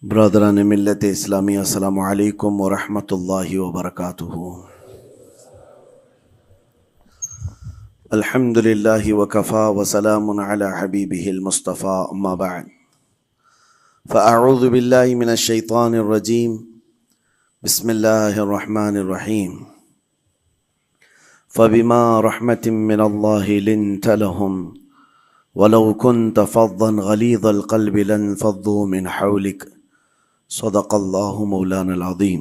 برادران ملت اسلامی، السلام علیکم ورحمۃ اللہ وبرکاتہ۔ الحمد للہ وکفا وسلام علی حبیبہ المصطفیٰ، اما بعد فاعوذ باللہ من الشیطان الرجیم، بسم اللہ الرحمن الرحیم۔ فبما رحمۃ من اللہ لنت لهم ولو كنت فظا غلیظ القلب لانفضوا من حولک، صدق اللہ مولانا العظیم۔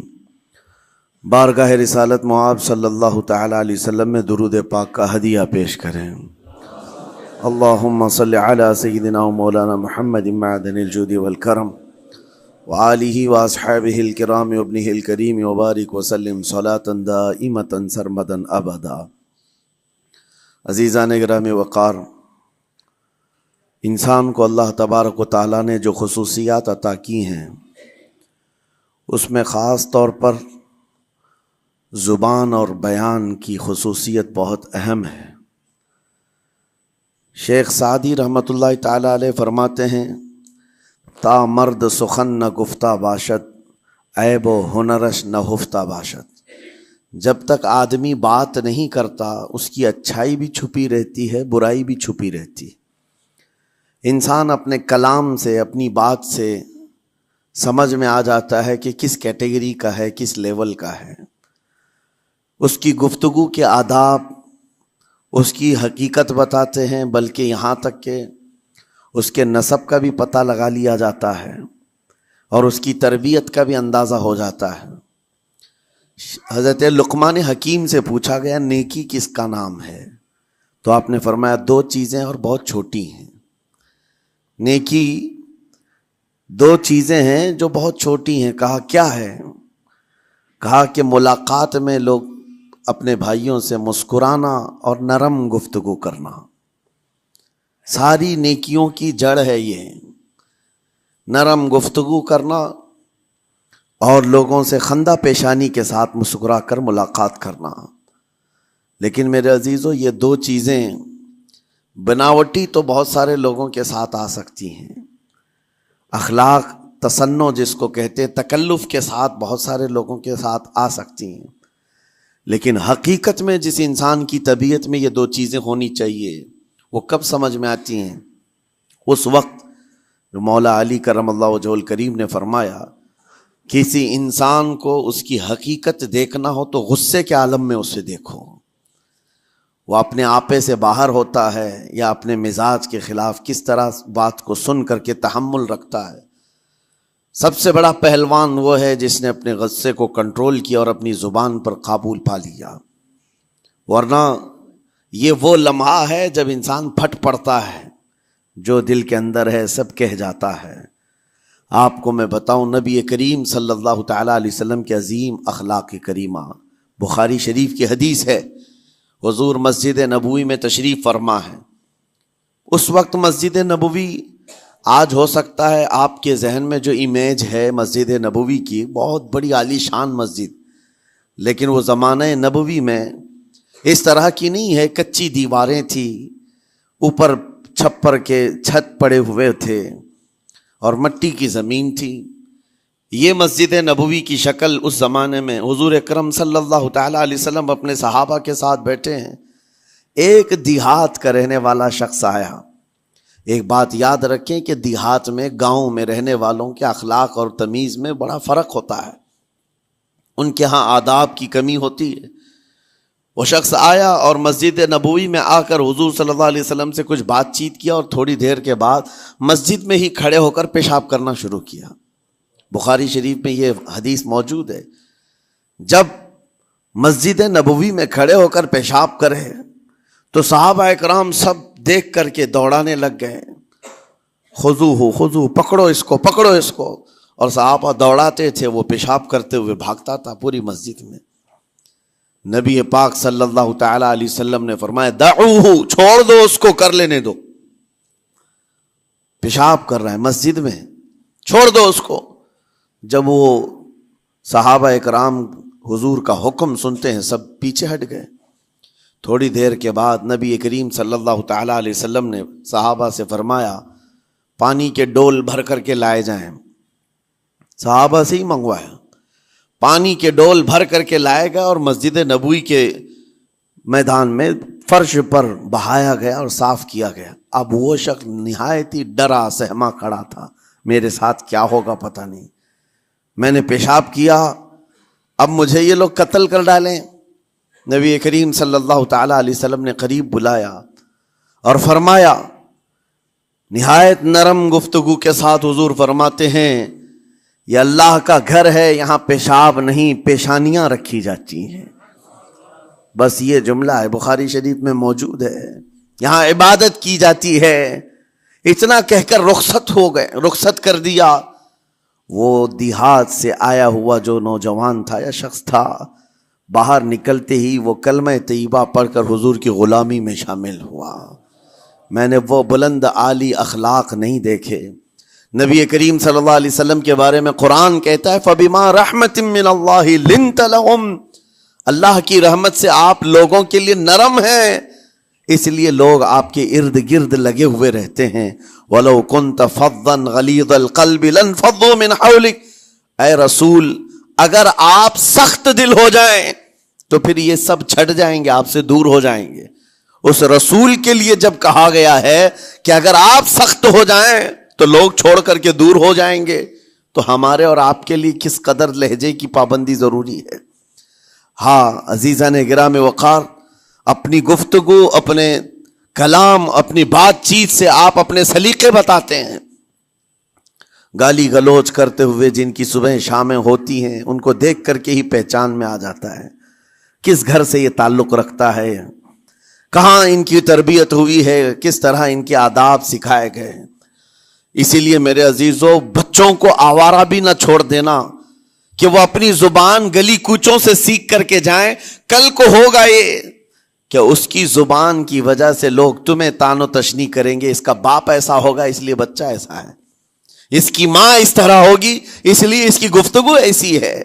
بارگاہ رسالت معاب صلی اللہ تعالی علیہ وسلم میں درود پاک کا ہدیہ پیش کریں۔ اللہم صلی علی سیدنا و مولانا محمد معدن الجود والکرم وآلہ واصحابہ الکرام وابنہ الکریم وبارک وسلم صلاۃ دائمۃ سرمدا ابدا۔ عزیزان گرامی وقار، انسان کو اللہ تبارک و تعالیٰ نے جو خصوصیات عطا کی ہیں، اس میں خاص طور پر زبان اور بیان کی خصوصیت بہت اہم ہے۔ شیخ سعدی رحمۃ اللہ تعالی علیہ فرماتے ہیں، تا مرد سخن نہ گفتہ باشد، عیب و ہنرش نہ ہفتہ باشد۔ جب تک آدمی بات نہیں کرتا، اس کی اچھائی بھی چھپی رہتی ہے، برائی بھی چھپی رہتی ہے۔ انسان اپنے کلام سے، اپنی بات سے سمجھ میں آ جاتا ہے کہ کس کیٹیگری کا ہے، کس لیول کا ہے۔ اس کی گفتگو کے آداب اس کی حقیقت بتاتے ہیں، بلکہ یہاں تک کہ اس کے نسب کا بھی پتہ لگا لیا جاتا ہے اور اس کی تربیت کا بھی اندازہ ہو جاتا ہے۔ حضرت لقمان حکیم سے پوچھا گیا، نیکی کس کا نام ہے؟ تو آپ نے فرمایا، دو چیزیں اور بہت چھوٹی ہیں۔ نیکی دو چیزیں ہیں جو بہت چھوٹی ہیں۔ کہا کیا ہے؟ کہا کہ ملاقات میں لوگ اپنے بھائیوں سے مسکرانا اور نرم گفتگو کرنا۔ ساری نیکیوں کی جڑ ہے یہ، نرم گفتگو کرنا اور لوگوں سے خندہ پیشانی کے ساتھ مسکرا کر ملاقات کرنا۔ لیکن میرے عزیزو، یہ دو چیزیں بناوٹی تو بہت سارے لوگوں کے ساتھ آ سکتی ہیں، اخلاق تصنع جس کو کہتے ہیں، تکلف کے ساتھ بہت سارے لوگوں کے ساتھ آ سکتی ہیں، لیکن حقیقت میں جس انسان کی طبیعت میں یہ دو چیزیں ہونی چاہیے، وہ کب سمجھ میں آتی ہیں؟ اس وقت جو مولا علی کرم اللہ وجہہ الکریم نے فرمایا، کسی انسان کو اس کی حقیقت دیکھنا ہو تو غصے کے عالم میں اسے دیکھو۔ وہ اپنے آپے سے باہر ہوتا ہے یا اپنے مزاج کے خلاف کس طرح بات کو سن کر کے تحمل رکھتا ہے۔ سب سے بڑا پہلوان وہ ہے جس نے اپنے غصے کو کنٹرول کیا اور اپنی زبان پر قابو پا لیا، ورنہ یہ وہ لمحہ ہے جب انسان پھٹ پڑتا ہے، جو دل کے اندر ہے سب کہہ جاتا ہے۔ آپ کو میں بتاؤں، نبی کریم صلی اللہ تعالی علیہ وسلم کے عظیم اخلاق کریمہ، بخاری شریف کی حدیث ہے، حضور مسجد نبوی میں تشریف فرما ہے۔ اس وقت مسجد نبوی، آج ہو سکتا ہے آپ کے ذہن میں جو امیج ہے مسجد نبوی کی، بہت بڑی عالی شان مسجد، لیکن وہ زمانہ نبوی میں اس طرح کی نہیں ہے۔ کچی دیواریں تھی، اوپر چھپر کے چھت پڑے ہوئے تھے اور مٹی کی زمین تھی۔ یہ مسجد نبوی کی شکل اس زمانے میں حضور اکرم صلی اللہ تعالی علیہ وسلم اپنے صحابہ کے ساتھ بیٹھے ہیں۔ ایک دیہات کا رہنے والا شخص آیا۔ ایک بات یاد رکھیں کہ دیہات میں، گاؤں میں رہنے والوں کے اخلاق اور تمیز میں بڑا فرق ہوتا ہے، ان کے ہاں آداب کی کمی ہوتی ہے۔ وہ شخص آیا اور مسجد نبوی میں آ کر حضور صلی اللہ علیہ وسلم سے کچھ بات چیت کیا، اور تھوڑی دیر کے بعد مسجد میں ہی کھڑے ہو کر پیشاب کرنا شروع کیا۔ بخاری شریف میں یہ حدیث موجود ہے۔ جب مسجد نبوی میں کھڑے ہو کر پیشاب کرے تو صحابہ اکرام سب دیکھ کر کے دوڑانے لگ گئے، خذوہ خذوہ، پکڑو اس کو، پکڑو اس کو، اور صحابہ دوڑاتے تھے، وہ پیشاب کرتے ہوئے بھاگتا تھا پوری مسجد میں۔ نبی پاک صلی اللہ تعالی علیہ وسلم نے فرمایا، دعوہ، چھوڑ دو اس کو، کر لینے دو، پیشاب کر رہا ہے مسجد میں، چھوڑ دو اس کو۔ جب وہ صحابہ اکرام حضور کا حکم سنتے ہیں، سب پیچھے ہٹ گئے۔ تھوڑی دیر کے بعد نبی کریم صلی اللہ تعالی علیہ وسلم نے صحابہ سے فرمایا، پانی کے ڈول بھر کر کے لائے جائیں۔ صحابہ سے ہی منگوایا، پانی کے ڈول بھر کر کے لائے گیا اور مسجد نبوی کے میدان میں فرش پر بہایا گیا اور صاف کیا گیا۔ اب وہ شخص نہایت ہی ڈرا سہما کھڑا تھا، میرے ساتھ کیا ہوگا پتہ نہیں، میں نے پیشاب کیا، اب مجھے یہ لوگ قتل کر ڈالیں۔ نبی کریم صلی اللہ تعالی علیہ وسلم نے قریب بلایا اور فرمایا، نہایت نرم گفتگو کے ساتھ حضور فرماتے ہیں، یہ اللہ کا گھر ہے، یہاں پیشاب نہیں پیشانیاں رکھی جاتی ہیں۔ بس یہ جملہ ہے، بخاری شریف میں موجود ہے، یہاں عبادت کی جاتی ہے۔ اتنا کہہ کر رخصت ہو گئے، رخصت کر دیا۔ وہ دیہات سے آیا ہوا جو نوجوان تھا یا شخص تھا، باہر نکلتے ہی وہ کلمہ طیبہ پڑھ کر حضور کی غلامی میں شامل ہوا۔ میں نے وہ بلند عالی اخلاق نہیں دیکھے۔ نبی کریم صلی اللہ علیہ وسلم کے بارے میں قرآن کہتا ہے، فَبِمَا رَحْمَةٍ مِّنَ اللَّهِ لِنْتَ لَهُمْ، اللہ کی رحمت سے آپ لوگوں کے لیے نرم ہیں، اس لیے لوگ آپ کے ارد گرد لگے ہوئے رہتے ہیں۔ وَلَوْ كُنْتَ فَظًّا غَلِيظَ الْقَلْبِ لَانْفَضُّوا مِنْ حَوْلِكَ، اے رسول اگر آپ سخت دل ہو جائیں تو پھر یہ سب چھٹ جائیں گے، آپ سے دور ہو جائیں گے۔ اس رسول کے لیے جب کہا گیا ہے کہ اگر آپ سخت ہو جائیں تو لوگ چھوڑ کر کے دور ہو جائیں گے، تو ہمارے اور آپ کے لیے کس قدر لہجے کی پابندی ضروری ہے۔ ہاں عزیزان گرام وقار، اپنی گفتگو، اپنے کلام، اپنی بات چیت سے آپ اپنے سلیقے بتاتے ہیں۔ گالی گلوچ کرتے ہوئے جن کی صبح شامیں ہوتی ہیں، ان کو دیکھ کر کے ہی پہچان میں آ جاتا ہے کس گھر سے یہ تعلق رکھتا ہے، کہاں ان کی تربیت ہوئی ہے، کس طرح ان کے آداب سکھائے گئے۔ اسی لیے میرے عزیزو، بچوں کو آوارہ بھی نہ چھوڑ دینا کہ وہ اپنی زبان گلی کوچوں سے سیکھ کر کے جائیں۔ کل کو ہوگا یہ کہ اس کی زبان کی وجہ سے لوگ تمہیں تان و تشنیع کریں گے، اس کا باپ ایسا ہوگا اس لیے بچہ ایسا ہے، اس کی ماں اس طرح ہوگی اس لیے اس کی گفتگو ایسی ہے۔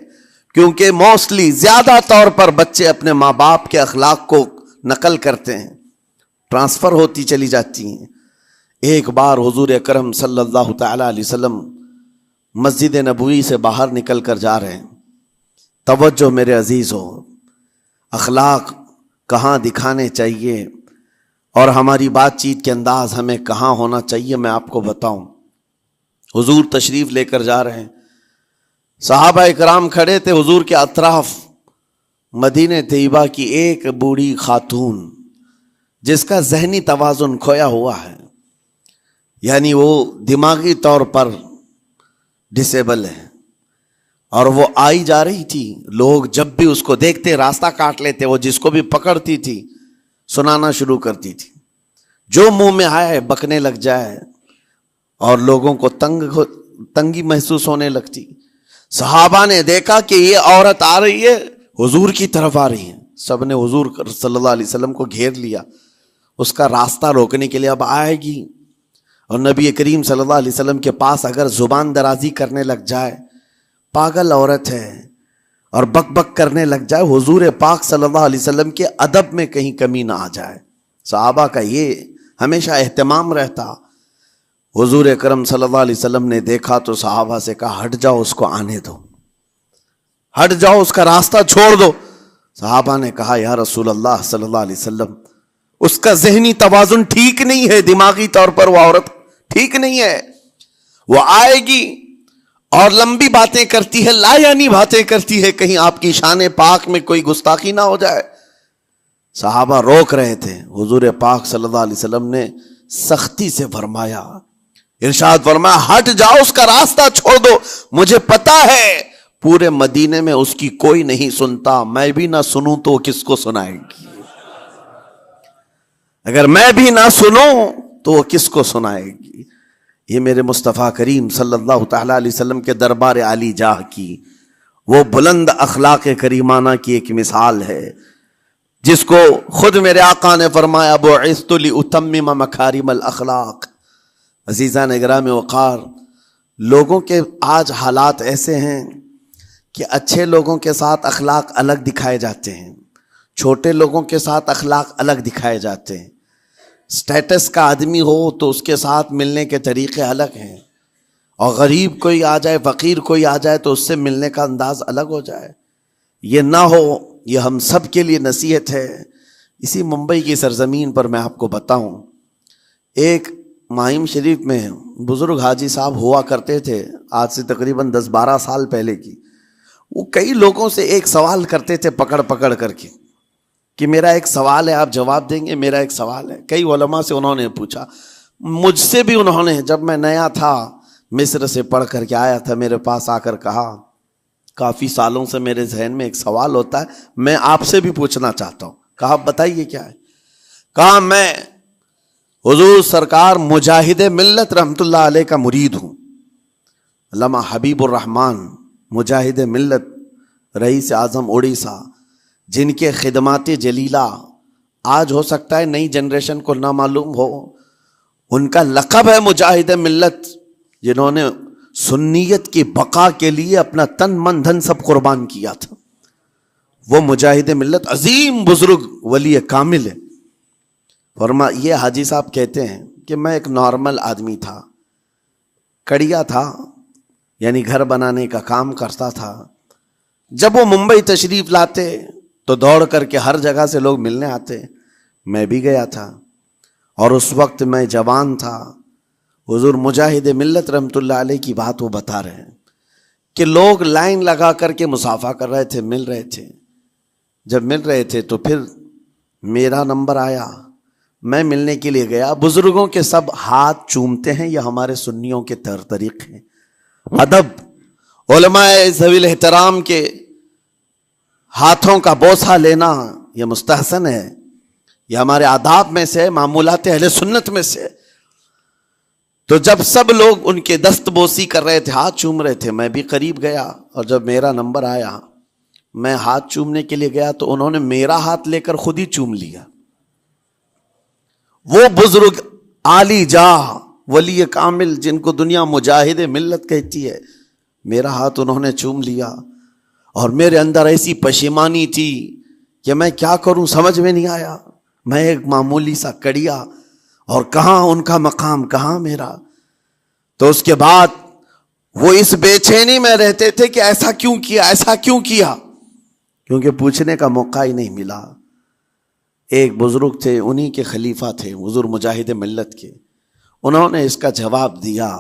کیونکہ موسٹلی زیادہ طور پر بچے اپنے ماں باپ کے اخلاق کو نقل کرتے ہیں، ٹرانسفر ہوتی چلی جاتی ہیں۔ ایک بار حضور اکرم صلی اللہ تعالی علیہ وسلم مسجد نبوی سے باہر نکل کر جا رہے ہیں۔ توجہ میرے عزیز ہو، اخلاق کہاں دکھانے چاہیے اور ہماری بات چیت کے انداز ہمیں کہاں ہونا چاہیے، میں آپ کو بتاؤں۔ حضور تشریف لے کر جا رہے ہیں، صحابہ اکرام کھڑے تھے حضور کے اطراف۔ مدینہ طیبہ کی ایک بوڑھی خاتون جس کا ذہنی توازن کھویا ہوا ہے، یعنی وہ دماغی طور پر ڈسیبل ہے، اور وہ آئی جا رہی تھی۔ لوگ جب بھی اس کو دیکھتے راستہ کاٹ لیتے، وہ جس کو بھی پکڑتی تھی سنانا شروع کرتی تھی، جو منہ میں آئے بکنے لگ جائے، اور لوگوں کو تنگی محسوس ہونے لگتی۔ صحابہ نے دیکھا کہ یہ عورت آ رہی ہے، حضور کی طرف آ رہی ہے، سب نے حضور صلی اللہ علیہ وسلم کو گھیر لیا، اس کا راستہ روکنے کے لیے۔ اب آئے گی اور نبی کریم صلی اللہ علیہ وسلم کے پاس اگر زبان درازی کرنے لگ جائے، پاگل عورت ہے، اور بک بک کرنے لگ جائے، حضور پاک صلی اللہ علیہ وسلم کے ادب میں کہیں کمی نہ آ جائے۔ صحابہ کا یہ ہمیشہ اہتمام رہتا۔ حضور اکرم صلی اللہ علیہ وسلم نے دیکھا تو صحابہ سے کہا، ہٹ جاؤ، اس کو آنے دو، ہٹ جاؤ، اس کا راستہ چھوڑ دو۔ صحابہ نے کہا، یا رسول اللہ صلی اللہ علیہ وسلم، اس کا ذہنی توازن ٹھیک نہیں ہے، دماغی طور پر وہ عورت ٹھیک نہیں ہے، وہ آئے گی اور لمبی باتیں کرتی ہے، لا یعنی باتیں کرتی ہے، کہیں آپ کی شان پاک میں کوئی گستاخی نہ ہو جائے۔ صحابہ روک رہے تھے، حضور پاک صلی اللہ علیہ وسلم نے سختی سے فرمایا، ارشاد فرمایا، ہٹ جاؤ، اس کا راستہ چھوڑ دو، مجھے پتا ہے پورے مدینے میں اس کی کوئی نہیں سنتا، میں بھی نہ سنوں تو وہ کس کو سنائے گی، اگر میں بھی نہ سنوں تو وہ کس کو سنائے گی۔ یہ میرے مصطفیٰ کریم صلی اللہ تعالی علیہ وسلم کے دربار عالی جاہ کی وہ بلند اخلاق کریمانہ کی ایک مثال ہے، جس کو خود میرے آقا نے فرمایا، بعثت لأتمم مکارم الاخلاق۔ عزیزان گرام وقار، لوگوں کے آج حالات ایسے ہیں کہ اچھے لوگوں کے ساتھ اخلاق الگ دکھائے جاتے ہیں، چھوٹے لوگوں کے ساتھ اخلاق الگ دکھائے جاتے ہیں۔ سٹیٹس کا آدمی ہو تو اس کے ساتھ ملنے کے طریقے الگ ہیں، اور غریب کوئی آ جائے، فقیر کوئی آ جائے تو اس سے ملنے کا انداز الگ ہو جائے، یہ نہ ہو۔ یہ ہم سب کے لیے نصیحت ہے۔ اسی ممبئی کی سرزمین پر میں آپ کو بتاؤں، ایک ماہم شریف میں بزرگ حاجی صاحب ہوا کرتے تھے، آج سے تقریباً 10-12 سال پہلے کی۔ وہ کئی لوگوں سے ایک سوال کرتے تھے پکڑ پکڑ کر کے کہ میرا ایک سوال ہے، آپ جواب دیں گے، میرا ایک سوال ہے۔ کئی علماء سے انہوں نے پوچھا، مجھ سے بھی انہوں نے، جب میں نیا تھا مصر سے پڑھ کر کے آیا تھا، میرے پاس آ کر کہا کافی سالوں سے میرے ذہن میں ایک سوال ہوتا ہے، میں آپ سے بھی پوچھنا چاہتا ہوں۔ کہا بتائیے کیا ہے؟ کہا میں حضور سرکار مجاہد ملت رحمت اللہ علیہ کا مرید ہوں، علامہ حبیب الرحمن مجاہد ملت، رئیس اعظم اڑیسہ، جن کے خدمات جلیلہ آج ہو سکتا ہے نئی جنریشن کو نہ معلوم ہو، ان کا لقب ہے مجاہد ملت، جنہوں نے سنیت کی بقا کے لیے اپنا تن من دھن سب قربان کیا تھا۔ وہ مجاہد ملت عظیم بزرگ ولی کامل ہے۔ یہ حاجی صاحب کہتے ہیں کہ میں ایک نارمل آدمی تھا، کڑیا تھا، یعنی گھر بنانے کا کام کرتا تھا۔ جب وہ ممبئی تشریف لاتے تو دوڑ کر کے ہر جگہ سے لوگ ملنے آتے، میں بھی گیا تھا، اور اس وقت میں جوان تھا۔ حضور مجاہد ملت رحمت اللہ علیہ کی بات وہ بتا رہے ہیں کہ لوگ لائن لگا کر کے مصافحہ کر رہے تھے، مل رہے تھے۔ جب مل رہے تھے تو پھر میرا نمبر آیا، میں ملنے کے لیے گیا۔ بزرگوں کے سب ہاتھ چومتے ہیں، یہ ہمارے سنیوں کے طریق ہیں۔ ادب، علماء ذوی الاحترام کے ہاتھوں کا بوسہ لینا یہ مستحسن ہے، یہ ہمارے آداب میں سے، معمولات اہل سنت میں سے۔ تو جب سب لوگ ان کے دست بوسی کر رہے تھے، ہاتھ چوم رہے تھے، میں بھی قریب گیا، اور جب میرا نمبر آیا میں ہاتھ چومنے کے لیے گیا تو انہوں نے میرا ہاتھ لے کر خود ہی چوم لیا۔ وہ بزرگ عالی جاہ ولی کامل جن کو دنیا مجاہد ملت کہتی ہے، میرا ہاتھ انہوں نے چوم لیا، اور میرے اندر ایسی پشیمانی تھی کہ میں کیا کروں سمجھ میں نہیں آیا۔ میں ایک معمولی سا کڑیا، اور کہاں ان کا مقام کہاں میرا۔ تو اس کے بعد وہ اس بے چینی میں رہتے تھے کہ ایسا کیوں کیا، ایسا کیوں کیا، کیونکہ پوچھنے کا موقع ہی نہیں ملا۔ ایک بزرگ تھے، انہی کے خلیفہ تھے حضور مجاہد ملت کے، انہوں نے اس کا جواب دیا۔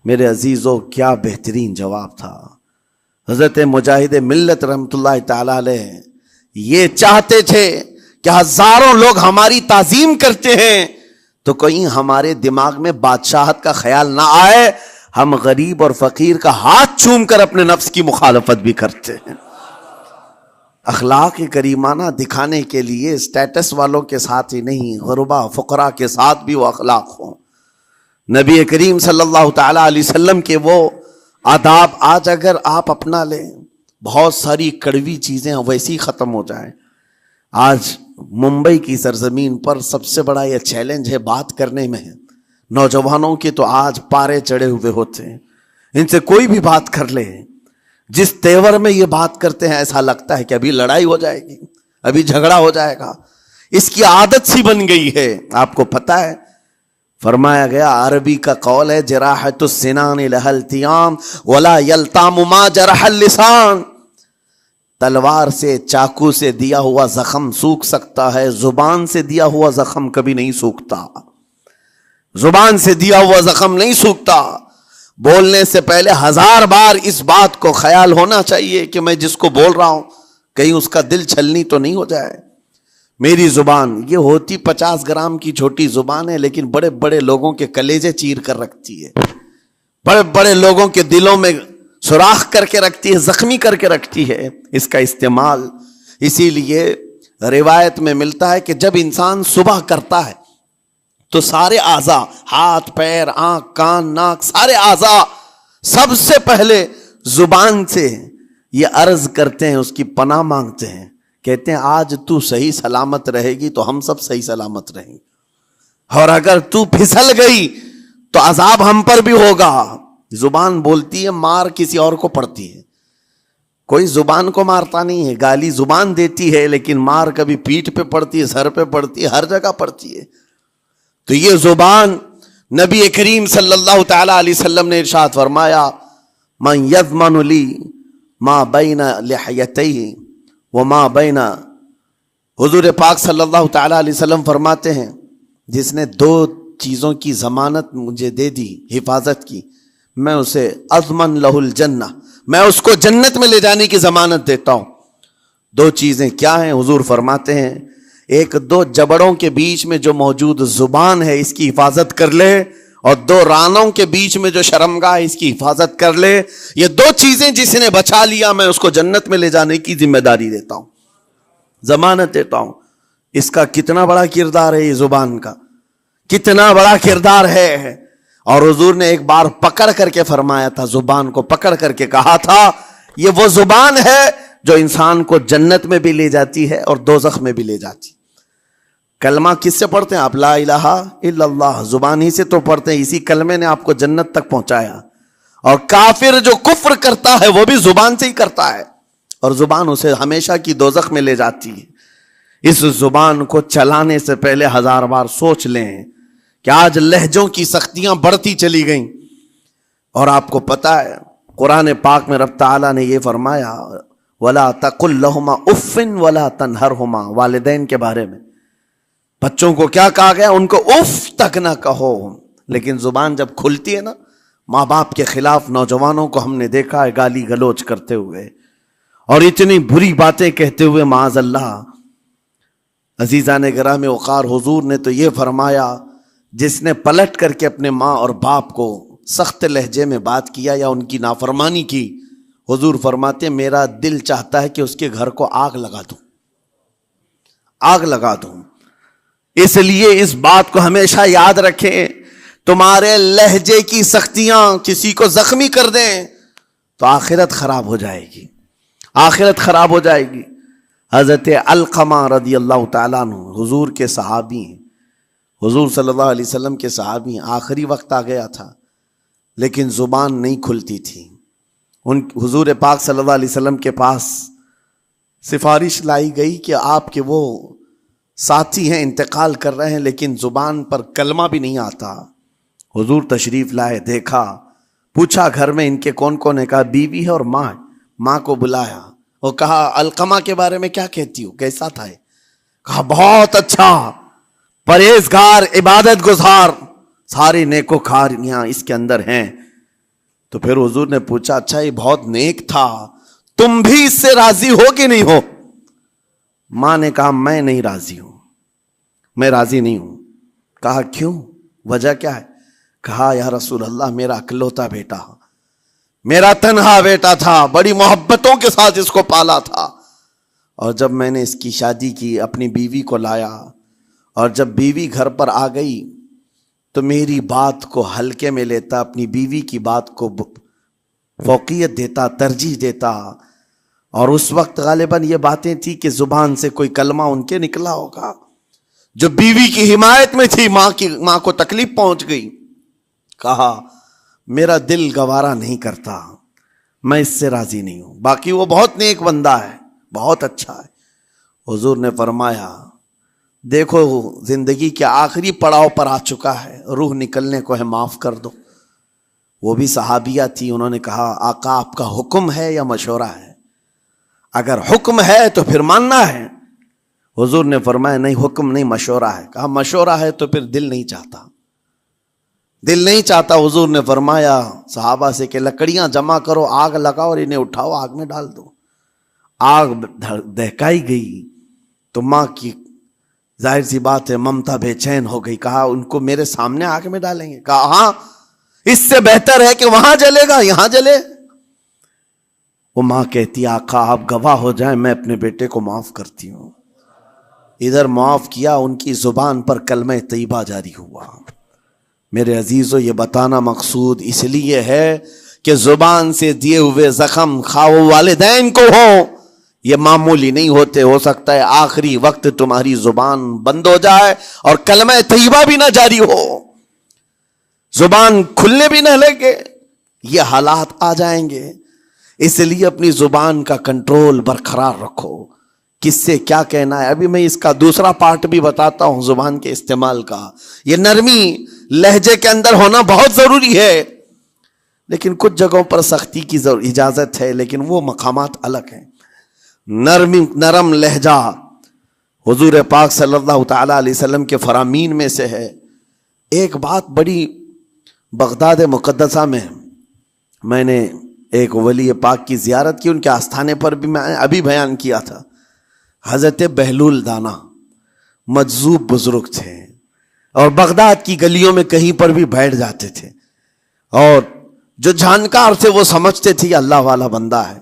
میرے عزیزوں کیا بہترین جواب تھا۔ حضرت مجاہد ملت رحمت اللہ تعالی علیہ یہ چاہتے تھے کہ ہزاروں لوگ ہماری تعظیم کرتے ہیں تو کہیں ہمارے دماغ میں بادشاہت کا خیال نہ آئے، ہم غریب اور فقیر کا ہاتھ چوم کر اپنے نفس کی مخالفت بھی کرتے ہیں۔ اخلاق کریمانہ دکھانے کے لیے اسٹیٹس والوں کے ساتھ ہی نہیں، غربا فقراء کے ساتھ بھی وہ اخلاق ہوں۔ نبی کریم صلی اللہ تعالی علیہ وسلم کے وہ آداب آج اگر آپ اپنا لیں، بہت ساری کڑوی چیزیں ویسی ختم ہو جائیں۔ آج ممبئی کی سرزمین پر سب سے بڑا یہ چیلنج ہے بات کرنے میں، نوجوانوں کے تو آج پارے چڑھے ہوئے ہوتے ہیں، ان سے کوئی بھی بات کر لے، جس تیور میں یہ بات کرتے ہیں ایسا لگتا ہے کہ ابھی لڑائی ہو جائے گی، ابھی جھگڑا ہو جائے گا۔ اس کی عادت سی بن گئی ہے۔ آپ کو پتہ ہے فرمایا گیا، عربی کا قول ہے، جراحت السنان لها التیام ولا یلتام ما جرح اللسان۔ تلوار سے، چاقو سے دیا ہوا زخم سوکھ سکتا ہے، زبان سے دیا ہوا زخم کبھی نہیں سوکھتا۔ زبان سے دیا ہوا زخم نہیں سوکھتا۔ بولنے سے پہلے 1000 بار اس بات کو خیال ہونا چاہیے کہ میں جس کو بول رہا ہوں کہیں اس کا دل چھلنی تو نہیں ہو جائے۔ میری زبان یہ ہوتی 50 گرام کی چھوٹی زبان ہے، لیکن بڑے بڑے لوگوں کے کلیجے چیر کر رکھتی ہے، بڑے بڑے لوگوں کے دلوں میں سوراخ کر کے رکھتی ہے، زخمی کر کے رکھتی ہے اس کا استعمال۔ اسی لیے روایت میں ملتا ہے کہ جب انسان صبح کرتا ہے تو سارے اعضاء، ہاتھ پیر آنکھ کان ناک، سارے اعضاء سب سے پہلے زبان سے یہ عرض کرتے ہیں، اس کی پناہ مانگتے ہیں، کہتے ہیں آج تو صحیح سلامت رہے گی تو ہم سب صحیح سلامت رہیں گے، اور اگر تو پھسل گئی تو عذاب ہم پر بھی ہوگا۔ زبان بولتی ہے، مار کسی اور کو پڑتی ہے، کوئی زبان کو مارتا نہیں ہے، گالی زبان دیتی ہے، لیکن مار کبھی پیٹھ پہ پڑتی ہے، سر پہ پڑتی ہے، ہر جگہ پڑتی ہے۔ تو یہ زبان نبی کریم صلی اللہ تعالی علیہ وسلم نے ارشاد فرمایا من یضمن لی ما بین لحیتیہ وما بین، حضور پاک صلی اللہ تعالی علیہ وسلم فرماتے ہیں جس نے دو چیزوں کی ضمانت مجھے دے دی، حفاظت کی، میں اسے اضمن لہ الجنہ، میں اس کو جنت میں لے جانے کی ضمانت دیتا ہوں۔ دو چیزیں کیا ہیں؟ حضور فرماتے ہیں ایک دو جبڑوں کے بیچ میں جو موجود زبان ہے اس کی حفاظت کر لے، اور دو رانوں کے بیچ میں جو شرمگاہ ہے اس کی حفاظت کر لے، یہ دو چیزیں جس نے بچا لیا میں اس کو جنت میں لے جانے کی ذمہ داری دیتا ہوں، ضمانت دیتا ہوں۔ اس کا کتنا بڑا کردار ہے، یہ زبان کا کتنا بڑا کردار ہے۔ اور حضور نے ایک بار پکڑ کر کے فرمایا تھا، زبان کو پکڑ کر کے کہا تھا یہ وہ زبان ہے جو انسان کو جنت میں بھی لے جاتی ہے اور دوزخ میں بھی لے جاتی۔ کلمہ کس سے پڑھتے ہیں آپ؟ لا الہ الا اللہ، زبان ہی سے تو پڑھتے ہیں، اسی کلمے نے آپ کو جنت تک پہنچایا۔ اور کافر جو کفر کرتا ہے وہ بھی زبان سے ہی کرتا ہے، اور زبان اسے ہمیشہ کی دوزخ میں لے جاتی ہے۔ اس زبان کو چلانے سے پہلے 1000 بار سوچ لیں کہ آج لہجوں کی سختیاں بڑھتی چلی گئیں، اور آپ کو پتہ ہے قرآن پاک میں رب تعالیٰ نے یہ فرمایا وَلَا تَقُلْ لَهُمَا اُفٍّ وَلَا تَنْهَرْهُمَا، والدین کے بارے میں بچوں کو کیا کہا گیا؟ ان کو اف تک نہ کہو۔ لیکن زبان جب کھلتی ہے نا، ماں باپ کے خلاف نوجوانوں کو ہم نے دیکھا ہے گالی گلوچ کرتے ہوئے اور اتنی بری باتیں کہتے ہوئے، معاذ اللہ۔ عزیزان گرامی وقار، حضور نے تو یہ فرمایا جس نے پلٹ کر کے اپنے ماں اور باپ کو سخت لہجے میں بات کیا یا ان کی نافرمانی کی، حضور فرماتے ہیں میرا دل چاہتا ہے کہ اس کے گھر کو آگ لگا دوں، آگ لگا دوں۔ اس لیے اس بات کو ہمیشہ یاد رکھیں، تمہارے لہجے کی سختیاں کسی کو زخمی کر دیں تو آخرت خراب ہو جائے گی، آخرت خراب ہو جائے گی۔ حضرت علقمہ رضی اللہ تعالیٰ عنہ حضور کے صحابی ہیں، حضور صلی اللہ علیہ وسلم کے صحابی ہیں۔ آخری وقت آ گیا تھا لیکن زبان نہیں کھلتی تھی۔ حضور پاک صلی اللہ علیہ وسلم کے پاس سفارش لائی گئی کہ آپ کے وہ ساتھی ہیں انتقال کر رہے ہیں لیکن زبان پر کلمہ بھی نہیں آتا۔ حضور تشریف لائے، دیکھا، پوچھا گھر میں ان کے کون کون ہے؟ کہا بیوی ہے اور ماں ہے۔ ماں کو بلایا اور کہا علقمہ کے بارے میں کیا کہتی ہو، کیسا تھا؟ کہا بہت اچھا، پرہیزگار، عبادت گزار، ساری نیکوکاریاں اس کے اندر ہیں۔ تو پھر حضور نے پوچھا اچھا یہ بہت نیک تھا، تم بھی اس سے راضی ہو کہ نہیں ہو؟ ماں نے کہا میں نہیں راضی ہوں، میں راضی نہیں ہوں۔ کہا کیوں، وجہ کیا ہے؟ کہا یا رسول اللہ میرا اکلوتا بیٹا، میرا تنہا بیٹا تھا، بڑی محبتوں کے ساتھ اس کو پالا تھا، اور جب میں نے اس کی شادی کی اپنی بیوی کو لایا، اور جب بیوی گھر پر آ گئی تو میری بات کو ہلکے میں لیتا، اپنی بیوی کی بات کو فوقیت دیتا، ترجیح دیتا۔ اور اس وقت غالباً یہ باتیں تھی کہ زبان سے کوئی کلمہ ان کے نکلا ہوگا جو بیوی کی حمایت میں تھی، ماں کو تکلیف پہنچ گئی۔ کہا میرا دل گوارا نہیں کرتا، میں اس سے راضی نہیں ہوں، باقی وہ بہت نیک بندہ ہے، بہت اچھا ہے۔ حضور نے فرمایا دیکھو زندگی کے آخری پڑاؤ پر آ چکا ہے، روح نکلنے کو ہے، معاف کر دو۔ وہ بھی صحابیہ تھی، انہوں نے کہا آقا آپ کا حکم ہے یا مشورہ ہے؟ اگر حکم ہے تو پھر ماننا ہے۔ حضور نے فرمایا نہیں، حکم نہیں، مشورہ ہے۔ کہا مشورہ ہے تو پھر دل نہیں چاہتا، دل نہیں چاہتا۔ حضور نے فرمایا صحابہ سے کہ لکڑیاں جمع کرو، آگ لگاؤ اور انہیں اٹھاؤ، آگ میں ڈال دو۔ آگ دہکائی گئی تو ماں کی ظاہر سی بات ہے ممتا بے چین ہو گئی۔ کہا ان کو میرے سامنے آگ میں ڈالیں گے؟ کہا ہاں، اس سے بہتر ہے کہ وہاں جلے گا، یہاں جلے۔ وہ ماں کہتی آقا آپ گواہ ہو جائیں، میں اپنے بیٹے کو معاف کرتی ہوں۔ ادھر معاف کیا، ان کی زبان پر کلمہ طیبہ جاری ہوا۔ میرے عزیزو یہ بتانا مقصود اس لیے ہے کہ زبان سے دیے ہوئے زخم خواہ والدین کو ہوں، یہ معمولی نہیں ہوتے۔ ہو سکتا ہے آخری وقت تمہاری زبان بند ہو جائے اور کلمہ طیبہ بھی نہ جاری ہو، زبان کھلنے بھی نہ لگے، یہ حالات آ جائیں گے۔ اس لیے اپنی زبان کا کنٹرول برقرار رکھو، کس سے کیا کہنا ہے۔ ابھی میں اس کا دوسرا پارٹ بھی بتاتا ہوں زبان کے استعمال کا۔ یہ نرمی لہجے کے اندر ہونا بہت ضروری ہے، لیکن کچھ جگہوں پر سختی کی اجازت ہے، لیکن وہ مقامات الگ ہیں۔ نرم لہجہ حضور پاک صلی اللہ تعالی علیہ وسلم کے فرامین میں سے ہے۔ ایک بات بڑی، بغداد مقدسہ میں نے ایک ولی پاک کی زیارت کی، ان کے آستانے پر بھی میں ابھی بیان کیا تھا۔ حضرت بہلول دانا مجذوب بزرگ تھے، اور بغداد کی گلیوں میں کہیں پر بھی بیٹھ جاتے تھے، اور جو جانکار تھے وہ سمجھتے تھے یہ اللہ والا بندہ ہے۔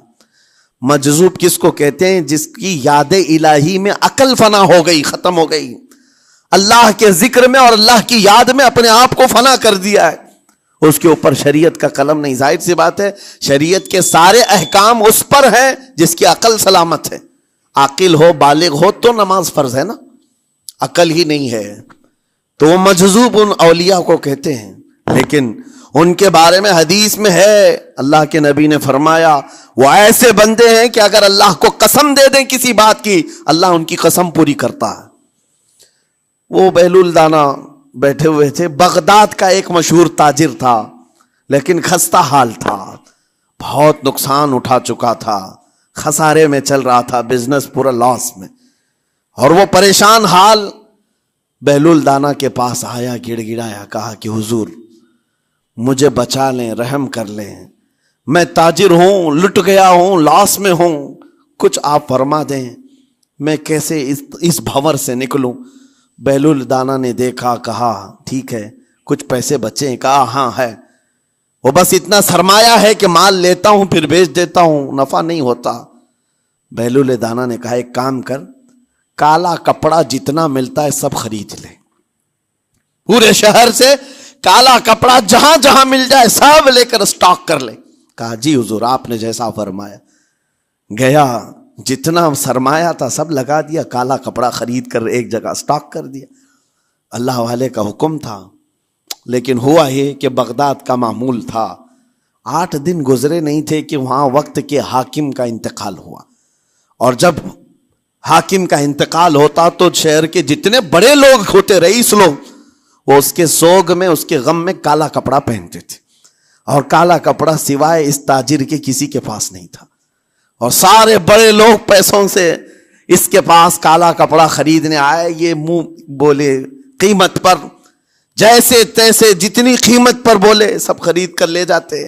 مجذوب کس کو کہتے ہیں؟ جس کی یاد الہی میں عقل فنا ہو گئی، ختم ہو گئی، اللہ کے ذکر میں اور اللہ کی یاد میں اپنے آپ کو فنا کر دیا ہے، اس کے اوپر شریعت کا قلم نہیں۔ ظاہر سی بات ہے شریعت کے سارے احکام اس پر ہیں جس کی عقل سلامت ہے۔ عاقل ہو، بالغ ہو تو نماز فرض ہے نا، عقل ہی نہیں ہے تو وہ مجذوب ان اولیاء کو کہتے ہیں۔ لیکن ان کے بارے میں حدیث میں ہے، اللہ کے نبی نے فرمایا وہ ایسے بندے ہیں کہ اگر اللہ کو قسم دے دیں کسی بات کی، اللہ ان کی قسم پوری کرتا ہے۔ وہ بہلول دانا بیٹھے ہوئے تھے، بغداد کا ایک مشہور تاجر تھا، لیکن خستہ حال تھا، بہت نقصان اٹھا چکا تھا، خسارے میں چل رہا تھا، بزنس پورا لاس میں، اور وہ پریشان حال بہلول دانا کے پاس آیا، گڑ گڑایا، کہا کہ حضور مجھے بچا لیں، رحم کر لیں، میں تاجر ہوں، لٹ گیا ہوں، لاس میں ہوں، کچھ آپ فرما دیں، میں کیسے اس بھنور سے نکلوں؟ بہلول دانا نے دیکھا، کہا ٹھیک ہے کچھ پیسے بچے؟ کہا ہاں ہے، وہ بس اتنا سرمایہ ہے کہ مال لیتا ہوں پھر بیچ دیتا ہوں، نفع نہیں ہوتا۔ بہلول دانا نے کہا ایک کام کر، کالا کپڑا جتنا ملتا ہے سب خرید لے، پورے شہر سے کالا کپڑا جہاں جہاں مل جائے سب لے کر اسٹاک کر لے۔ کہا جی حضور آپ نے جیسا فرمایا۔ گیا، جتنا سرمایہ تھا سب لگا دیا، کالا کپڑا خرید کر ایک جگہ اسٹاک کر دیا۔ اللہ والے کا حکم تھا، لیکن ہوا یہ کہ بغداد کا معمول تھا، 8 دن گزرے نہیں تھے کہ وہاں وقت کے حاکم کا انتقال ہوا، اور جب حاکم کا انتقال ہوتا تو شہر کے جتنے بڑے لوگ ہوتے، رئیس لوگ، وہ اس کے سوگ میں، اس کے غم میں کالا کپڑا پہنتے تھے، اور کالا کپڑا سوائے اس تاجر کے کسی کے پاس نہیں تھا، اور سارے بڑے لوگ پیسوں سے اس کے پاس کالا کپڑا خریدنے آئے۔ یہ منہ بولے قیمت پر، جیسے تیسے جتنی قیمت پر بولے سب خرید کر لے جاتے،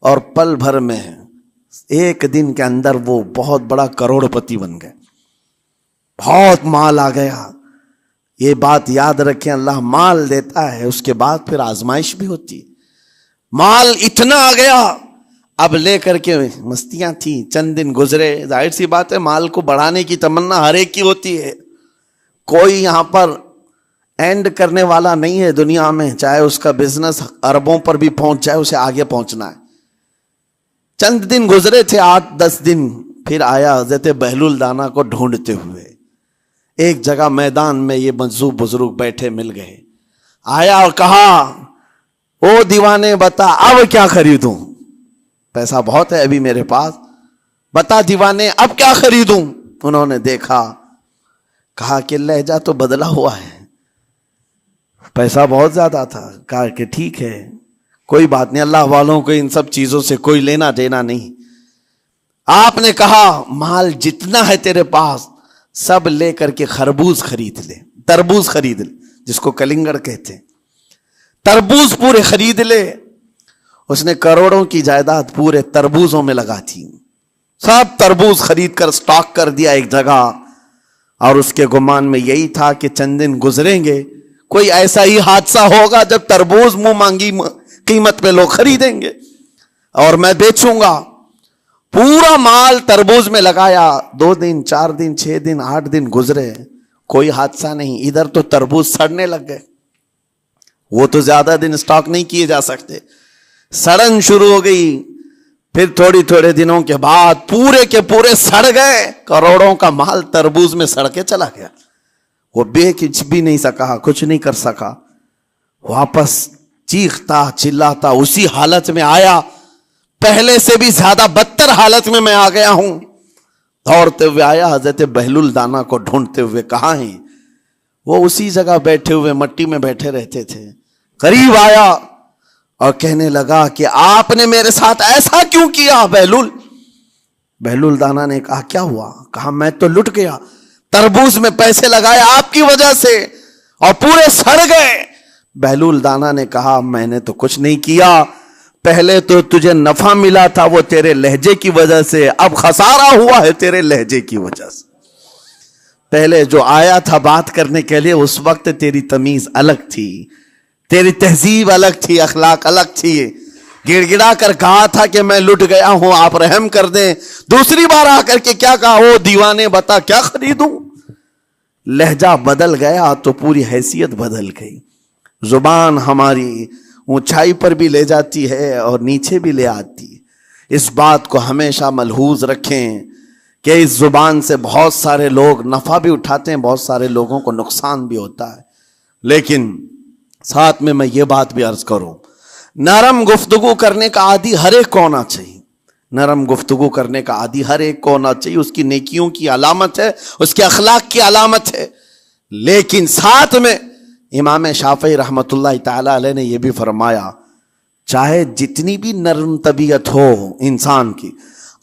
اور پل بھر میں ایک دن کے اندر وہ بہت بڑا کروڑ پتی بن گئے، بہت مال آ گیا۔ یہ بات یاد رکھیں، اللہ مال دیتا ہے، اس کے بعد پھر آزمائش بھی ہوتی ہے۔ مال اتنا آ گیا، اب لے کر کے مستیاں تھیں، چند دن گزرے، ظاہر سی بات ہے مال کو بڑھانے کی تمنا ہر ایک کی ہوتی ہے، کوئی یہاں پر اینڈ کرنے والا نہیں ہے دنیا میں، چاہے اس کا بزنس اربوں پر بھی پہنچ جائے، اسے آگے پہنچنا ہے۔ چند دن گزرے تھے، 8-10 دن، پھر آیا حضرت بہلول دانا کو ڈھونڈتے ہوئے، ایک جگہ میدان میں یہ مجذوب بزرگ بیٹھے مل گئے، آیا اور کہا او دیوانے بتا اب کیا خریدوں؟ پیسہ بہت ہے ابھی میرے پاس، بتا دیوانے اب کیا خریدوں؟ انہوں نے دیکھا، کہا کہ لہجہ تو بدلا ہوا ہے، پیسہ بہت زیادہ تھا۔ کہا کہ ٹھیک ہے کوئی بات نہیں، اللہ والوں کو ان سب چیزوں سے کوئی لینا دینا نہیں۔ آپ نے کہا مال جتنا ہے تیرے پاس سب لے کر کے خربوز خرید لے، تربوز خرید لے، جس کو کلنگڑ کہتے ہیں، تربوز پورے خرید لے۔ اس نے کروڑوں کی جائیداد پورے تربوزوں میں لگا تھی، سب تربوز خرید کر سٹاک کر دیا ایک جگہ، اور اس کے گمان میں یہی تھا کہ چند دن گزریں گے، کوئی ایسا ہی حادثہ ہوگا جب تربوز منہ مانگی قیمت پہ لوگ خریدیں گے اور میں بیچوں گا۔ پورا مال تربوز میں لگایا، 2 دن 4 دن 6 دن 8 دن گزرے، کوئی حادثہ نہیں۔ ادھر تو تربوز سڑنے لگ گئے، وہ تو زیادہ دن سٹاک نہیں کیے جا سکتے، سڑن شروع ہو گئی۔ پھر تھوڑے دنوں کے بعد پورے کے پورے سڑ گئے، کروڑوں کا مال تربوز میں سڑ کے چلا گیا۔ وہ کچھ بھی نہیں سکا، کچھ نہیں کر سکا، واپس چیختا چلاتا اسی حالت میں آیا، پہلے سے بھی زیادہ بدتر حالت میں آ گیا ہوں۔ دوڑتے ہوئے آیا، حضرت بہلول دانا کو ڈھونڈتے ہوئے، کہاں ہیں؟ وہ اسی جگہ بیٹھے ہوئے مٹی میں بیٹھے رہتے تھے۔ قریب آیا اور کہنے لگا کہ آپ نے میرے ساتھ ایسا کیوں کیا بہلول؟ بہلول دانا نے کہا کیا ہوا؟ کہا میں تو لٹ گیا، تربوز میں پیسے لگائے آپ کی وجہ سے اور پورے سڑ گئے۔ بہلول دانا نے کہا میں نے تو کچھ نہیں کیا، پہلے تو تجھے نفع ملا تھا وہ تیرے لہجے کی وجہ سے، اب خسارہ ہوا ہے تیرے لہجے کی وجہ سے۔ پہلے جو آیا تھا بات کرنے کے لیے اس وقت تیری تمیز الگ تھی، تیری تہذیب الگ تھی، اخلاق الگ تھی، گڑ گڑا کر کہا تھا کہ میں لٹ گیا ہوں آپ رحم کر دیں۔ دوسری بار آ کر کے کیا کہا؟ او دیوانے بتا کیا خریدوں؟ لہجہ بدل گیا تو پوری حیثیت بدل گئی۔ زبان ہماری اونچائی پر بھی لے جاتی ہے اور نیچے بھی لے آتی ہے۔ اس بات کو ہمیشہ ملحوظ رکھیں کہ اس زبان سے بہت سارے لوگ نفع بھی اٹھاتے ہیں، بہت سارے لوگوں کو نقصان بھی ہوتا ہے۔ لیکن ساتھ میں یہ بات بھی عرض کروں، نرم گفتگو کرنے کا عادی ہر ایک کو ہونا چاہیے، نرم گفتگو کرنے کا عادی ہر ایک کو ہونا چاہیے، اس کی نیکیوں کی علامت ہے، اس کے اخلاق کی علامت ہے۔ لیکن ساتھ میں امام شافعی رحمۃ اللہ تعالی علیہ نے یہ بھی فرمایا، چاہے جتنی بھی نرم طبیعت ہو انسان کی،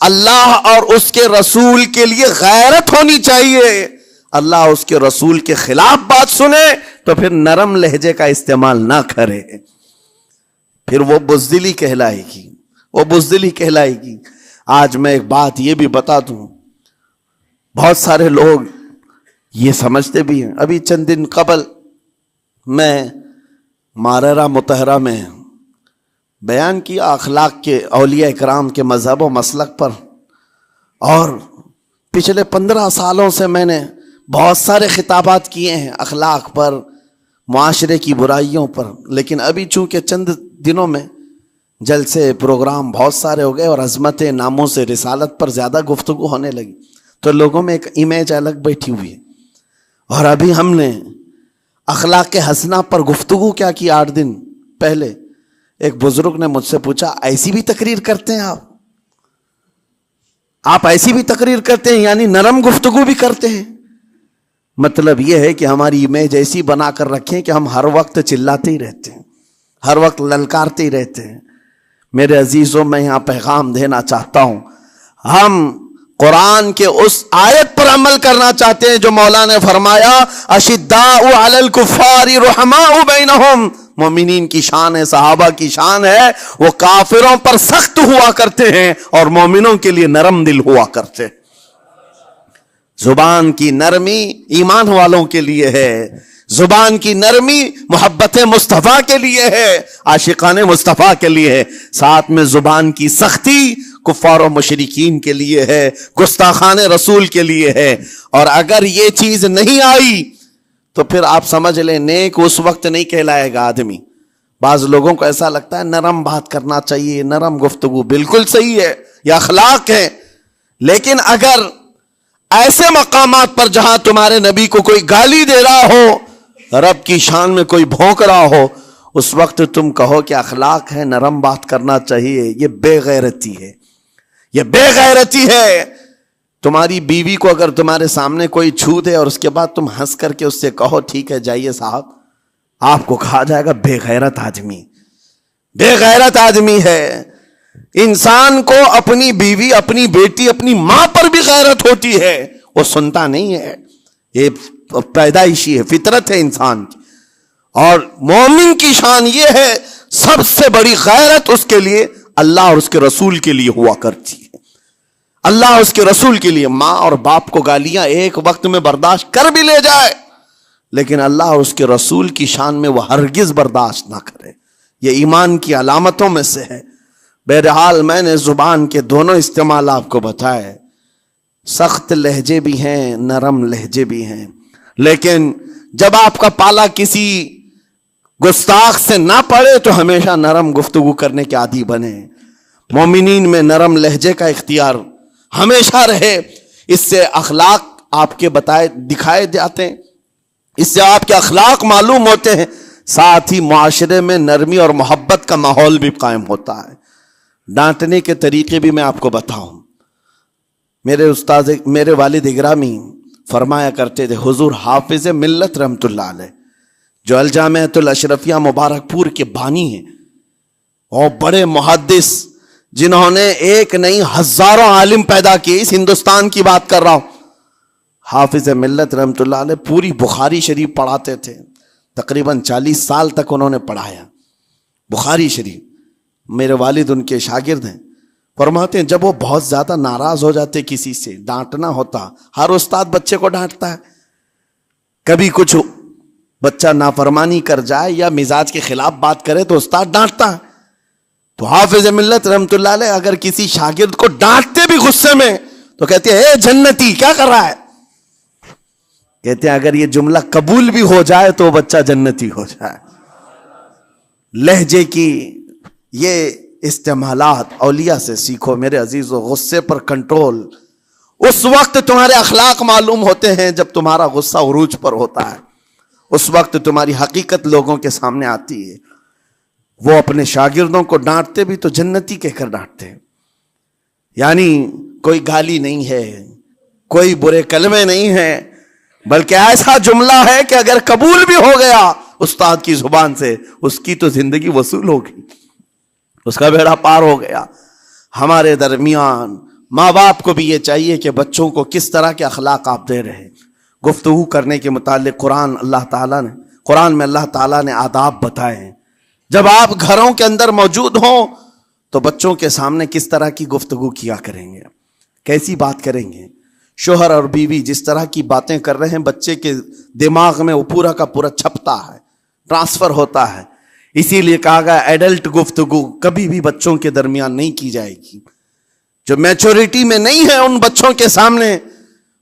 اللہ اور اس کے رسول کے لیے غیرت ہونی چاہیے۔ اللہ اس کے رسول کے خلاف بات سنے تو پھر نرم لہجے کا استعمال نہ کرے، پھر وہ بزدلی کہلائے گی، وہ بزدلی کہلائے گی۔ آج میں ایک بات یہ بھی بتا دوں، بہت سارے لوگ یہ سمجھتے بھی ہیں، ابھی چند دن قبل میں ماررہ مطہرہ میں بیان کیا اخلاق کے اولیاء اکرام کے مذہب و مسلک پر، اور پچھلے 15 سالوں سے میں نے بہت سارے خطابات کیے ہیں اخلاق پر، معاشرے کی برائیوں پر، لیکن ابھی چونکہ چند دنوں میں جلسے پروگرام بہت سارے ہو گئے اور عظمت ناموس رسالت پر زیادہ گفتگو ہونے لگی تو لوگوں میں ایک امیج الگ بیٹھی ہوئی ہے۔ اور ابھی ہم نے اخلاق حسنہ پر گفتگو کیا کی 8 دن پہلے، ایک بزرگ نے مجھ سے پوچھا ایسی بھی تقریر کرتے ہیں آپ ایسی بھی تقریر کرتے ہیں، یعنی نرم گفتگو بھی کرتے ہیں؟ مطلب یہ ہے کہ ہماری امیج ایسی بنا کر رکھیں کہ ہم ہر وقت چلاتے ہی رہتے ہیں، ہر وقت للکارتے ہی رہتے ہیں۔ میرے عزیزوں، میں یہاں پیغام دینا چاہتا ہوں، ہم قرآن کے اس آیت پر عمل کرنا چاہتے ہیں جو مولا نے فرمایا اشداء علی الکفار رحماء بینہم، مومنین کی شان ہے، صحابہ کی شان ہے، وہ کافروں پر سخت ہوا کرتے ہیں اور مومنوں کے لیے نرم دل ہوا کرتے ہیں۔ زبان کی نرمی ایمان والوں کے لیے ہے، زبان کی نرمی محبت مصطفیٰ کے لیے ہے، عاشقان مصطفیٰ کے لیے ہے، ساتھ میں زبان کی سختی کفار و مشرکین کے لیے ہے، گستاخان رسول کے لیے ہے۔ اور اگر یہ چیز نہیں آئی تو پھر آپ سمجھ لیں نیک اس وقت نہیں کہلائے گا آدمی۔ بعض لوگوں کو ایسا لگتا ہے نرم بات کرنا چاہیے، نرم گفتگو، بالکل صحیح ہے، یہ اخلاق ہے، لیکن اگر ایسے مقامات پر جہاں تمہارے نبی کو کوئی گالی دے رہا ہو، رب کی شان میں کوئی بھونک رہا ہو، اس وقت تم کہو کہ اخلاق ہے، نرم بات کرنا چاہیے، یہ بے غیرتی ہے، یہ بے غیرتی ہے۔ تمہاری بیوی کو اگر تمہارے سامنے کوئی چھو دے اور اس کے بعد تم ہنس کر کے اس سے کہو ٹھیک ہے جائیے صاحب، آپ کو کہا جائے گا بے غیرت آدمی، بے غیرت آدمی ہے۔ انسان کو اپنی بیوی، اپنی بیٹی، اپنی ماں پر بھی غیرت ہوتی ہے، وہ سنتا نہیں ہے، یہ پیدائشی ہے، فطرت ہے انسان کی۔ اور مومن کی شان یہ ہے، سب سے بڑی غیرت اس کے لیے اللہ اور اس کے رسول کے لیے ہوا کرتی ہے، اللہ اور اس کے رسول کے لیے۔ ماں اور باپ کو گالیاں ایک وقت میں برداشت کر بھی لے جائے، لیکن اللہ اور اس کے رسول کی شان میں وہ ہرگز برداشت نہ کرے، یہ ایمان کی علامتوں میں سے ہے۔ بہرحال میں نے زبان کے دونوں استعمال آپ کو بتائے، سخت لہجے بھی ہیں، نرم لہجے بھی ہیں، لیکن جب آپ کا پالا کسی گستاخ سے نہ پڑے تو ہمیشہ نرم گفتگو کرنے کے عادی بنے۔ مومنین میں نرم لہجے کا اختیار ہمیشہ رہے، اس سے اخلاق آپ کے بتائے دکھائے جاتے ہیں، اس سے آپ کے اخلاق معلوم ہوتے ہیں، ساتھ ہی معاشرے میں نرمی اور محبت کا ماحول بھی قائم ہوتا ہے۔ ڈانٹنے کے طریقے بھی میں آپ کو بتاؤں، میرے والد اگرامی فرمایا کرتے تھے، حضور حافظ ملت رحمت اللہ علیہ جو الجامعۃ الاشرفیہ مبارک پور کے بانی ہیں اور بڑے محدث، جنہوں نے ایک نہیں ہزاروں عالم پیدا کیے، اس ہندوستان کی بات کر رہا ہوں، حافظ ملت رحمۃ اللہ علیہ پوری بخاری شریف پڑھاتے تھے، تقریباً 40 سال تک انہوں نے پڑھایا بخاری شریف. میرے والد ان کے شاگرد ہیں. فرماتے ہیں جب وہ بہت زیادہ ناراض ہو جاتے کسی سے، ڈانٹنا ہوتا، ہر استاد بچے کو ڈانٹتا ہے، کبھی کچھ بچہ نافرمانی کر جائے یا مزاج کے خلاف بات کرے تو استاد ڈانٹتا ہے. تو حافظ ملت رحمۃ اللہ علیہ اگر کسی شاگرد کو ڈانٹتے بھی غصے میں تو کہتے ہیں اے جنتی کیا کر رہا ہے. کہتے ہیں اگر یہ جملہ قبول بھی ہو جائے تو بچہ جنتی ہو جائے. لہجے کی یہ استعمالات اولیاء سے سیکھو میرے عزیزو. غصے پر کنٹرول اس وقت تمہارے اخلاق معلوم ہوتے ہیں جب تمہارا غصہ عروج پر ہوتا ہے، اس وقت تمہاری حقیقت لوگوں کے سامنے آتی ہے. وہ اپنے شاگردوں کو ڈانٹتے بھی تو جنتی کہہ کر ڈانٹتے ہیں، یعنی کوئی گالی نہیں ہے، کوئی برے کلمے نہیں ہیں، بلکہ ایسا جملہ ہے کہ اگر قبول بھی ہو گیا استاد کی زبان سے اس کی تو زندگی وصول ہوگی، اس کا بیڑا پار ہو گیا. ہمارے درمیان ماں باپ کو بھی یہ چاہیے کہ بچوں کو کس طرح کے اخلاق آپ دے رہے ہیں. گفتگو کرنے کے متعلق قرآن میں اللہ تعالیٰ نے آداب بتائے ہیں. جب آپ گھروں کے اندر موجود ہوں تو بچوں کے سامنے کس طرح کی گفتگو کیا کریں گے، کیسی بات کریں گے. شوہر اور بیوی جس طرح کی باتیں کر رہے ہیں بچے کے دماغ میں وہ پورا کا پورا چھپتا ہے، ٹرانسفر ہوتا ہے. اسی لیے کہا گیا ایڈلٹ گفتگو کبھی بھی بچوں کے درمیان نہیں کی جائے گی. جو میچورٹی میں نہیں ہے ان بچوں کے سامنے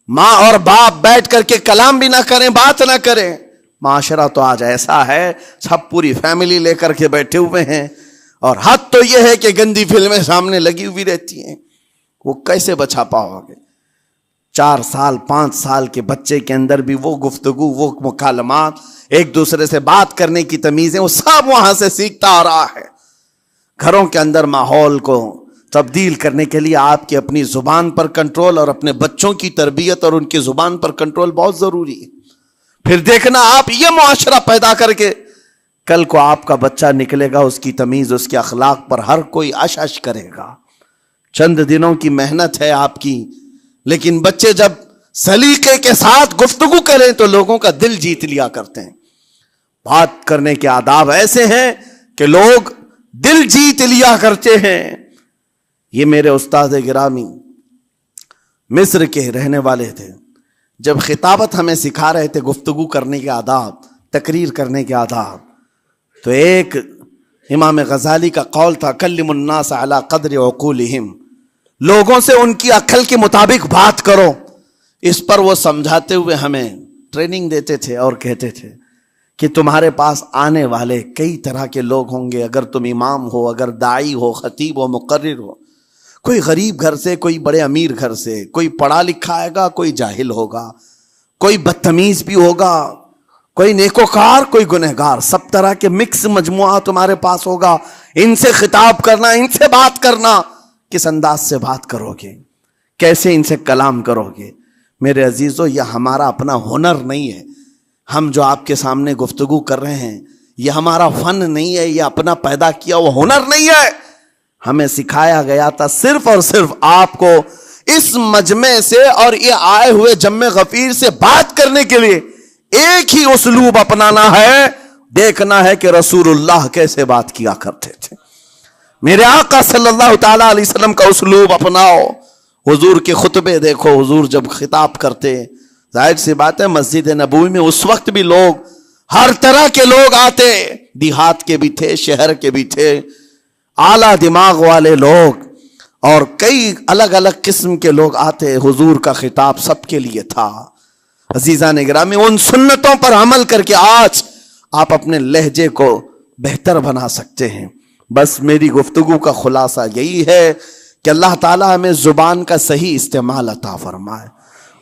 ماں اور باپ بیٹھ کر کے کلام بھی نہ کریں، بات نہ کریں. معاشرہ تو آج ایسا ہے سب پوری فیملی لے کر کے بیٹھے ہوئے ہیں، اور حد تو یہ ہے کہ گندی فلمیں سامنے لگی ہوئی رہتی ہیں. وہ کیسے بچا پاؤ گے؟ 4 سال 5 سال کے بچے کے اندر بھی وہ گفتگو، وہ مکالمات، ایک دوسرے سے بات کرنے کی تمیزیں، وہ سب وہاں سے سیکھتا آ رہا ہے. گھروں کے اندر ماحول کو تبدیل کرنے کے لیے آپ کی اپنی زبان پر کنٹرول اور اپنے بچوں کی تربیت اور ان کی زبان پر کنٹرول بہت ضروری ہے. پھر دیکھنا آپ یہ معاشرہ پیدا کر کے کل کو آپ کا بچہ نکلے گا، اس کی تمیز، اس کے اخلاق پر ہر کوئی اش اش کرے گا. چند دنوں کی محنت ہے آپ کی، لیکن بچے جب سلیقے کے ساتھ گفتگو کریں تو لوگوں کا دل جیت لیا کرتے ہیں. بات کرنے کے آداب ایسے ہیں کہ لوگ دل جیت لیا کرتے ہیں. یہ میرے استاد گرامی مصر کے رہنے والے تھے. جب خطابت ہمیں سکھا رہے تھے گفتگو کرنے کے آداب، تقریر کرنے کے آداب، تو ایک امام غزالی کا قول تھا کلم الناس علی قدر عقولہم، لوگوں سے ان کی عقل کے مطابق بات کرو. اس پر وہ سمجھاتے ہوئے ہمیں ٹریننگ دیتے تھے اور کہتے تھے کہ تمہارے پاس آنے والے کئی طرح کے لوگ ہوں گے. اگر تم امام ہو، اگر داعی ہو، خطیب ہو، مقرر ہو، کوئی غریب گھر سے، کوئی بڑے امیر گھر سے، کوئی پڑھا لکھا آئے گا، کوئی جاہل ہوگا، کوئی بدتمیز بھی ہوگا، کوئی نیکوکار، کوئی گنہگار، سب طرح کے مکس مجموعہ تمہارے پاس ہوگا. ان سے خطاب کرنا، ان سے بات کرنا، کس انداز سے بات کرو گے، کیسے ان سے کلام کرو گے. میرے عزیزو یہ ہمارا اپنا ہنر نہیں ہے. ہم جو آپ کے سامنے گفتگو کر رہے ہیں یہ ہمارا فن نہیں ہے، یہ اپنا پیدا کیا وہ ہنر نہیں ہے. ہمیں سکھایا گیا تھا صرف اور صرف آپ کو اس مجمع سے اور یہ آئے ہوئے جمع غفیر سے بات کرنے کے لیے ایک ہی اسلوب اپنانا ہے. دیکھنا ہے کہ رسول اللہ کیسے بات کیا کرتے تھے. میرے آقا صلی اللہ تعالی علیہ وسلم کا اسلوب اپناؤ. حضور کے خطبے دیکھو، حضور جب خطاب کرتے، ظاہر سی بات ہے مسجد نبوی میں اس وقت بھی لوگ، ہر طرح کے لوگ آتے، دیہات کے بھی تھے، شہر کے بھی تھے، اعلیٰ دماغ والے لوگ اور کئی الگ الگ قسم کے لوگ آتے. حضور کا خطاب سب کے لیے تھا. عزیزان گرامی، ان سنتوں پر عمل کر کے آج آپ اپنے لہجے کو بہتر بنا سکتے ہیں. بس میری گفتگو کا خلاصہ یہی ہے کہ اللہ تعالیٰ ہمیں زبان کا صحیح استعمال عطا فرمائے،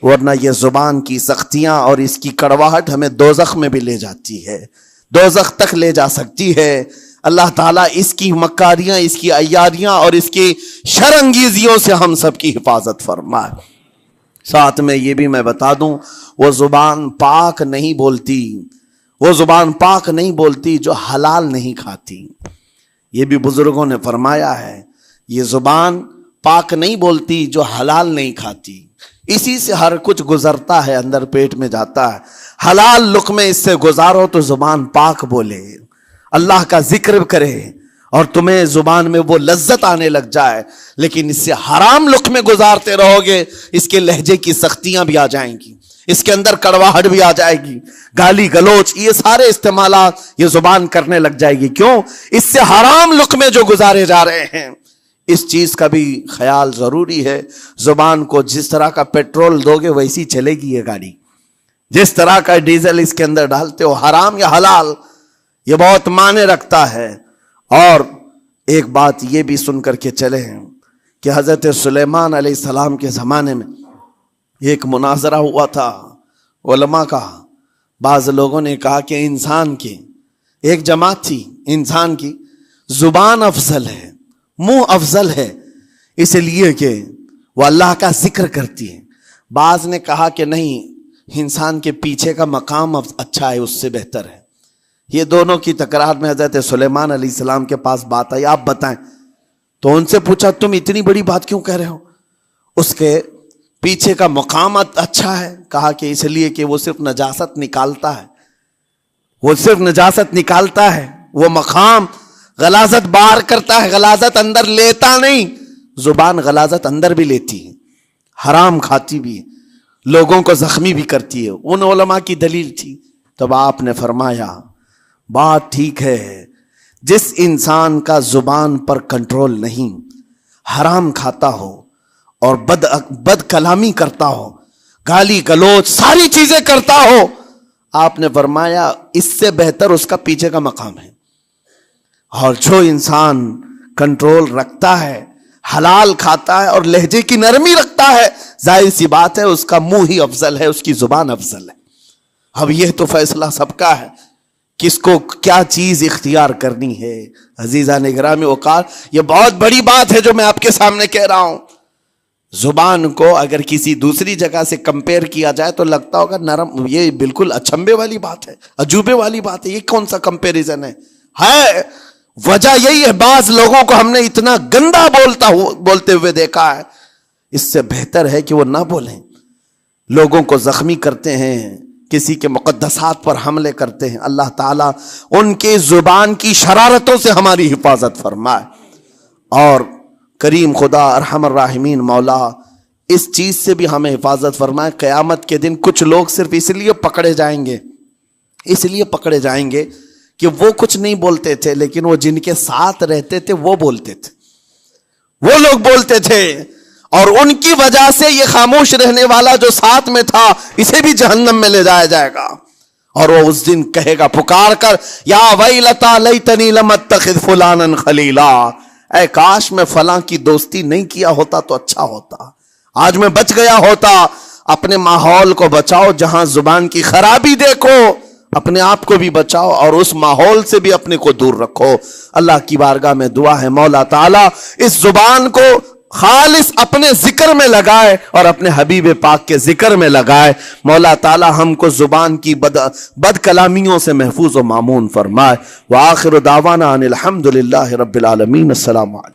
ورنہ یہ زبان کی سختیاں اور اس کی کڑواہٹ ہمیں دوزخ میں بھی لے جاتی ہے، دوزخ تک لے جا سکتی ہے. اللہ تعالیٰ اس کی مکاریاں، اس کی عیاریاں اور اس کی شرانگیزیوں سے ہم سب کی حفاظت فرمائے. ساتھ میں یہ بھی میں بتا دوں، وہ زبان پاک نہیں بولتی، وہ زبان پاک نہیں بولتی جو حلال نہیں کھاتی. یہ بھی بزرگوں نے فرمایا ہے، یہ زبان پاک نہیں بولتی جو حلال نہیں کھاتی. اسی سے ہر کچھ گزرتا ہے، اندر پیٹ میں جاتا ہے. حلال لقمے اس سے گزارو تو زبان پاک بولے، اللہ کا ذکر کرے اور تمہیں زبان میں وہ لذت آنے لگ جائے. لیکن اس سے حرام لقمے گزارتے رہو گے، اس کے لہجے کی سختیاں بھی آ جائیں گی، اس کے اندر کڑواہٹ بھی آ جائے گی، گالی گلوچ، یہ سارے استعمالات یہ زبان کرنے لگ جائے گی. کیوں؟ اس سے حرام لقمے جو گزارے جا رہے ہیں. اس چیز کا بھی خیال ضروری ہے. زبان کو جس طرح کا پیٹرول دو گے ویسی چلے گی یہ گاڑی. جس طرح کا ڈیزل اس کے اندر ڈالتے ہو، حرام یا حلال، یہ بہت معنی رکھتا ہے. اور ایک بات یہ بھی سن کر کے چلے ہیں کہ حضرت سلیمان علیہ السلام کے زمانے میں ایک مناظرہ ہوا تھا علماء کا. بعض لوگوں نے کہا کہ انسان کی ایک جماعت تھی، انسان کی زبان افضل ہے، منہ افضل ہے، اس لیے کہ وہ اللہ کا ذکر کرتی ہے. بعض نے کہا کہ نہیں، انسان کے پیچھے کا مقام اچھا ہے، اس سے بہتر ہے. یہ دونوں کی تکرار میں حضرت سلیمان علیہ السلام کے پاس بات آئی، آپ بتائیں. تو ان سے پوچھا تم اتنی بڑی بات کیوں کہہ رہے ہو؟ اس کے پیچھے کا مقام اچھا ہے. کہا کہ اس لیے کہ وہ صرف نجاست نکالتا ہے، وہ صرف نجاست نکالتا ہے، وہ مقام غلاظت باہر کرتا ہے، غلاظت اندر لیتا نہیں. زبان غلاظت اندر بھی لیتی ہے، حرام کھاتی بھی ہے، لوگوں کو زخمی بھی کرتی ہے. ان علماء کی دلیل تھی. تب آپ نے فرمایا بات ٹھیک ہے، جس انسان کا زبان پر کنٹرول نہیں، حرام کھاتا ہو اور بد کلامی کرتا ہو، گالی گلوچ ساری چیزیں کرتا ہو، آپ نے فرمایا اس سے بہتر اس کا پیچھے کا مقام ہے. اور جو انسان کنٹرول رکھتا ہے، حلال کھاتا ہے اور لہجے کی نرمی رکھتا ہے، ظاہر سی بات ہے اس کا منہ ہی افضل ہے، اس کی زبان افضل ہے. اب یہ تو فیصلہ سب کا ہے، کس کو کیا چیز اختیار کرنی ہے. عزیزان گرامی اوقات، یہ بہت بڑی بات ہے جو میں آپ کے سامنے کہہ رہا ہوں. زبان کو اگر کسی دوسری جگہ سے کمپیئر کیا جائے تو لگتا ہوگا نرم، یہ بالکل اچنبے والی بات ہے، عجوبے والی بات ہے، یہ کون سا کمپیریزن ہے. وجہ یہی ہے، بعض لوگوں کو ہم نے اتنا گندا بولتے ہوئے دیکھا ہے. اس سے بہتر ہے کہ وہ نہ بولیں. لوگوں کو زخمی کرتے ہیں، کسی کے مقدسات پر حملے کرتے ہیں. اللہ تعالیٰ ان کے زبان کی شرارتوں سے ہماری حفاظت فرمائے. اور کریم خدا ارحم الراحمین مولا اس چیز سے بھی ہمیں حفاظت فرمائے. قیامت کے دن کچھ لوگ صرف اس لیے پکڑے جائیں گے کہ وہ کچھ نہیں بولتے تھے، لیکن وہ جن کے ساتھ رہتے تھے وہ بولتے تھے، وہ لوگ بولتے تھے، اور ان کی وجہ سے یہ خاموش رہنے والا جو ساتھ میں تھا اسے بھی جہنم میں لے جایا جائے گا. اور وہ اس دن کہے گا پکار کر، یا ویلتا لیتنی لم اتخذ فلانا خلیلا، اے کاش میں فلاں کی دوستی نہیں کیا ہوتا تو اچھا ہوتا، آج میں بچ گیا ہوتا. اپنے ماحول کو بچاؤ، جہاں زبان کی خرابی دیکھو اپنے آپ کو بھی بچاؤ اور اس ماحول سے بھی اپنے کو دور رکھو. اللہ کی بارگاہ میں دعا ہے مولا تعالیٰ اس زبان کو خالص اپنے ذکر میں لگائے اور اپنے حبیب پاک کے ذکر میں لگائے. مولا تعالیٰ ہم کو زبان کی بد کلامیوں سے محفوظ و مامون فرمائے. وآخر دعوانا ان الحمد للہ رب العالمین. السلام علیکم.